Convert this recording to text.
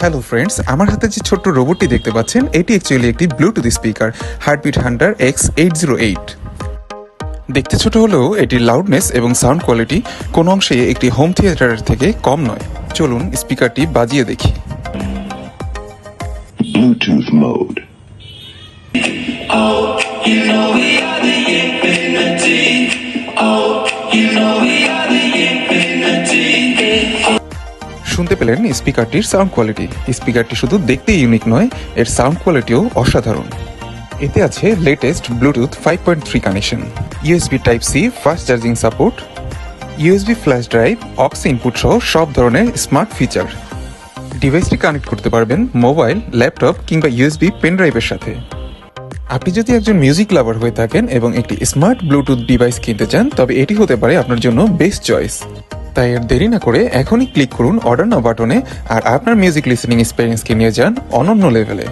Hello friends, আমার হাতে যে ছোট্ট রোবটটি দেখতে পাচ্ছেন এটি অ্যাকচুয়ালি একটি Bluetooth speaker heartbeat Hunter X808। দেখতে ছোট হলেও এটির লাউডনেস এবং সাউন্ড কোয়ালিটি কোনো অংশে একটি হোম থিয়েটারের থেকে কম নয়। চলুন স্পিকারটি বাজিয়ে দেখি। Bluetooth mode. Oh, you know we are the infinity. Oh, you know we are the infinity. শুনতে পেলেন স্পিকারটির সাউন্ড কোয়ালিটি। স্পিকারটি শুধু দেখতেই ইউনিক নয়, এর সাউন্ড কোয়ালিটিও অসাধারণ। এতে আছে latest Bluetooth 5.3 connection, USB Type-C fast charging support, USB flash drive, ox input সহ সব ধরনের স্মার্ট ফিচার। ডিভাইসটি কানেক্ট করতে পারবেন মোবাইল, ল্যাপটপ কিংবা USB পেন ড্রাইভের সাথে। আপনি যদি একজন মিউজিক লাভার হয়ে থাকেন এবং একটি স্মার্ট ব্লুটুথ ডিভাইস কিনতে চান, তবে এটি হতে পারে আপনার জন্য বেস্ট চয়েস। তাই আর দেরি না করে এখনই ক্লিক করুন অর্ডার নাও বাটনে আর আপনার মিউজিক লিসেনিং এক্সপেরিয়েন্সকে নিয়ে যান অনন্য লেভেলে।